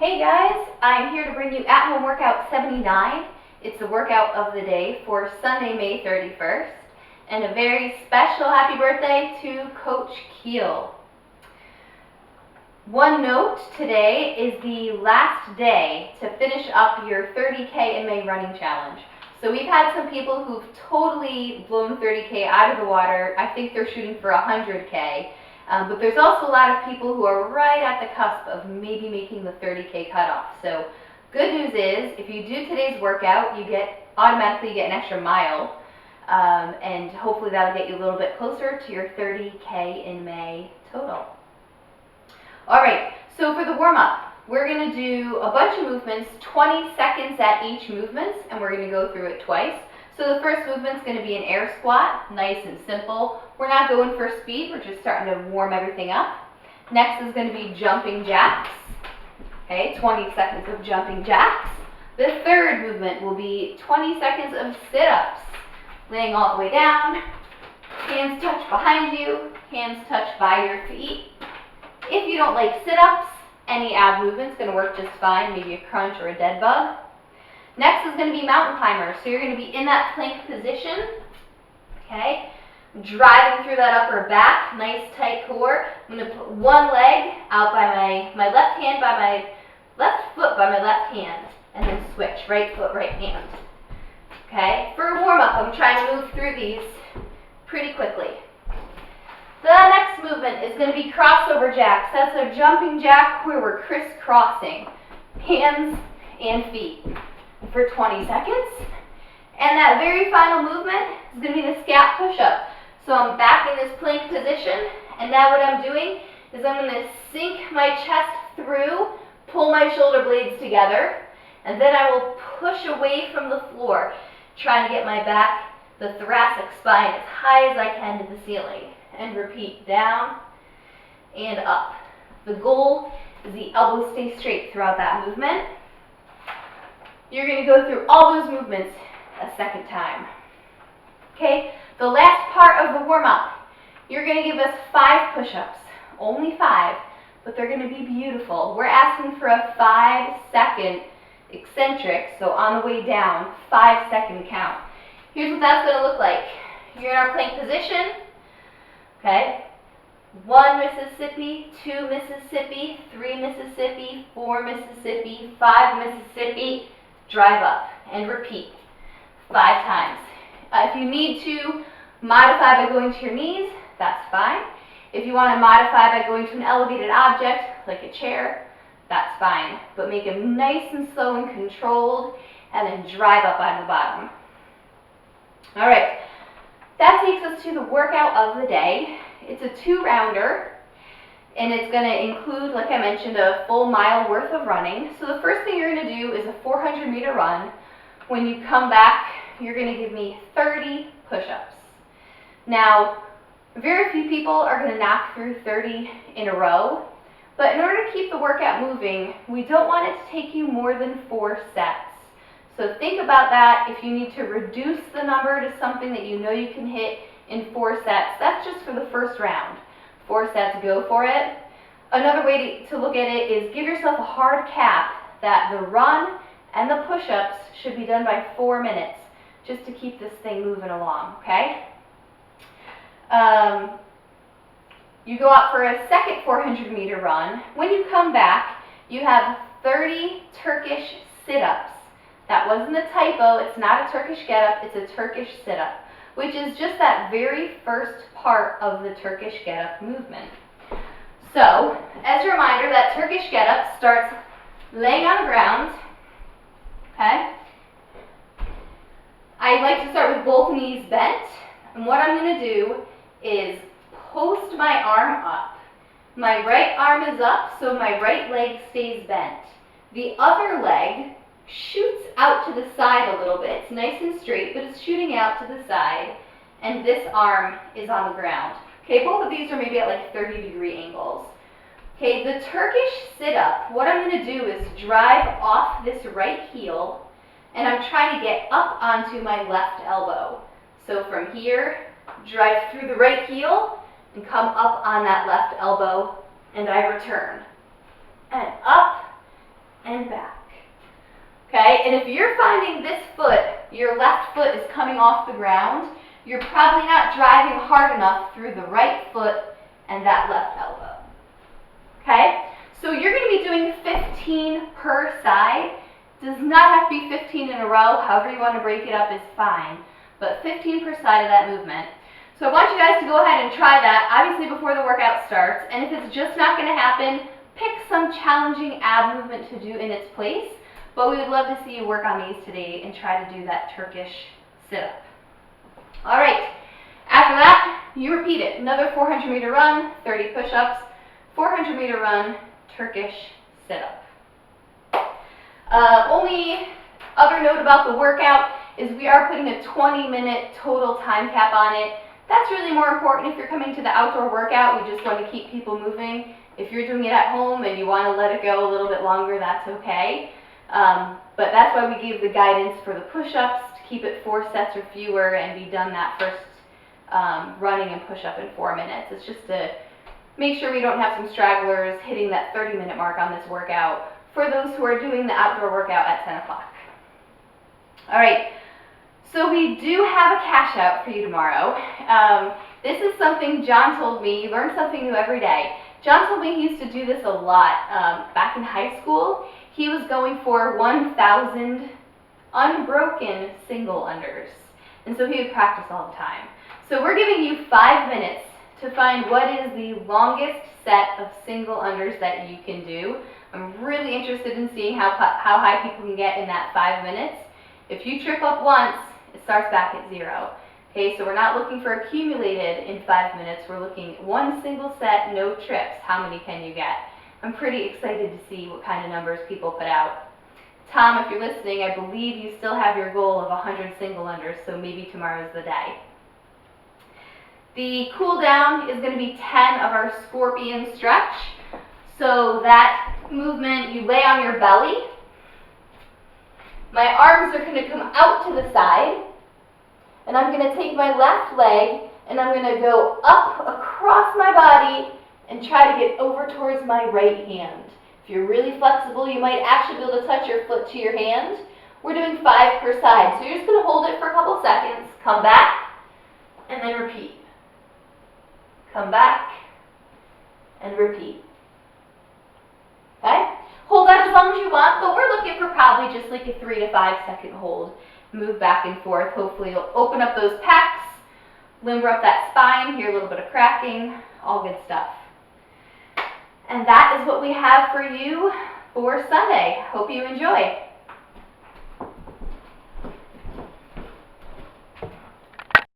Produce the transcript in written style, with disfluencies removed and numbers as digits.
Hey guys, I'm here to bring you At Home Workout 79. It's the workout of the day for Sunday, May 31st. And a very special happy birthday to Coach Keel. One note, today is the last day to finish up your 30K in May running challenge. So we've had some people who've totally blown 30K out of the water. I think they're shooting for 100K. But there's also a lot of people who are right at the cusp of maybe making the 30K cutoff. So good news is, if you do today's workout, you automatically get an extra mile, and hopefully that'll get you a little bit closer to your 30K in May total. All right, so for the warm-up, we're going to do a bunch of movements, 20 seconds at each movement, and we're going to go through it twice. So the first movement's going to be an air squat, nice and simple. We're not going for speed, we're just starting to warm everything up. Next is going to be jumping jacks. Okay, 20 seconds of jumping jacks. The third movement will be 20 seconds of sit-ups. Laying all the way down, hands touch behind you, hands touch by your feet. If you don't like sit-ups, any ab movement's going to work just fine, maybe a crunch or a dead bug. Next is going to be mountain climbers. So you're going to be in that plank position, okay? Driving through that upper back, nice tight core. I'm going to put one leg out by my left hand, by my left foot by my left hand, and then switch, right foot, right hand. Okay? For a warm-up, I'm trying to move through these pretty quickly. The next movement is going to be crossover jacks. That's a jumping jack where we're crisscrossing hands and feet for 20 seconds. And that very final movement is going to be the scat push-up. So I'm back in this plank position, and now what I'm doing is I'm going to sink my chest through, pull my shoulder blades together, and then I will push away from the floor, trying to get my back, the thoracic spine, as high as I can to the ceiling. And repeat, down and up. The goal is the elbows stay straight throughout that movement. You're going to go through all those movements a second time. Okay, the last part of the warm-up, you're going to give us 5 push-ups, only 5, but they're going to be beautiful. We're asking for a 5-second eccentric, so on the way down, 5-second count. Here's what that's going to look like. You're in our plank position. Okay, 1 Mississippi, 2 Mississippi, 3 Mississippi, 4 Mississippi, 5 Mississippi, drive up and repeat 5 times. If you need to modify by going to your knees, that's fine. If you want to modify by going to an elevated object, like a chair, that's fine. But make them nice and slow and controlled, and then drive up on the bottom. All right. That takes us to the workout of the day. It's a 2-rounder, and it's going to include, like I mentioned, a full mile worth of running. So the first thing you're going to do is a 400-meter run. When you come back, you're going to give me 30 push-ups. Now, very few people are going to knock through 30 in a row, but in order to keep the workout moving, we don't want it to take you more than 4 sets. So think about that. If you need to reduce the number to something that you know you can hit in 4 sets, that's just for the first round. 4 sets, go for it. Another way to look at it is give yourself a hard cap that the run and the push-ups should be done by 4 minutes, just to keep this thing moving along, okay? You go out for a second 400-meter run. When you come back, you have 30 Turkish sit-ups. That wasn't a typo, it's not a Turkish get-up, it's a Turkish sit-up, which is just that very first part of the Turkish get-up movement. So, as a reminder, that Turkish get-up starts laying on the ground, okay? I like to start with both knees bent, and what I'm going to do is post my arm up. My right arm is up, so my right leg stays bent. The other leg shoots out to the side a little bit. It's nice and straight, but it's shooting out to the side, and this arm is on the ground. Okay, both of these are maybe at like 30-degree angles. Okay, the Turkish sit-up, what I'm going to do is drive off this right heel, and I'm trying to get up onto my left elbow. So from here, drive through the right heel, and come up on that left elbow, and I return. And up, and back. Okay, and if you're finding this foot, your left foot is coming off the ground, you're probably not driving hard enough through the right foot and that left elbow. Okay, so you're going to be doing 15 per side. Does not have to be 15 in a row. However you want to break it up is fine, but 15 per side of that movement. So I want you guys to go ahead and try that, obviously before the workout starts, and if it's just not going to happen, pick some challenging ab movement to do in its place, but we would love to see you work on these today and try to do that Turkish sit-up. All right, after that, you repeat it. Another 400-meter run, 30 push-ups, 400-meter run, Turkish sit-up. Only other note about the workout is we are putting a 20-minute total time cap on it. That's really more important if you're coming to the outdoor workout. We just want to keep people moving. If you're doing it at home and you want to let it go a little bit longer, that's okay. But that's why we give the guidance for the push-ups to keep it 4 sets or fewer and be done that first running and push-up in 4 minutes. It's just to make sure we don't have some stragglers hitting that 30-minute mark on this workout for those who are doing the outdoor workout at 10 o'clock. All right, so we do have a cash out for you tomorrow. This is something John told me. You learn something new every day. John told me he used to do this a lot back in high school. He was going for 1,000 unbroken single unders, and so he would practice all the time. So we're giving you 5 minutes to find what is the longest set of single unders that you can do. I'm really interested in seeing how high people can get in that 5 minutes. If you trip up once, it starts back at 0. Okay, so we're not looking for accumulated in 5 minutes. We're looking at one single set, no trips. How many can you get? I'm pretty excited to see what kind of numbers people put out. Tom, if you're listening, I believe you still have your goal of 100 single unders, so maybe tomorrow's the day. The cool down is going to be 10 of our scorpion stretch. So that movement, you lay on your belly. My arms are going to come out to the side, and I'm going to take my left leg and I'm going to go up across my body and try to get over towards my right hand. If you're really flexible, you might actually be able to touch your foot to your hand. We're doing 5 per side, so you're just going to hold it for a couple seconds, come back, and then repeat. Come back, and repeat. Okay? Hold that as long as you want, but we're looking for probably just like a 3 to 5 second hold. Move back and forth. Hopefully you'll open up those pecs, limber up that spine, hear a little bit of cracking, all good stuff. And that is what we have for you for Sunday. Hope you enjoy.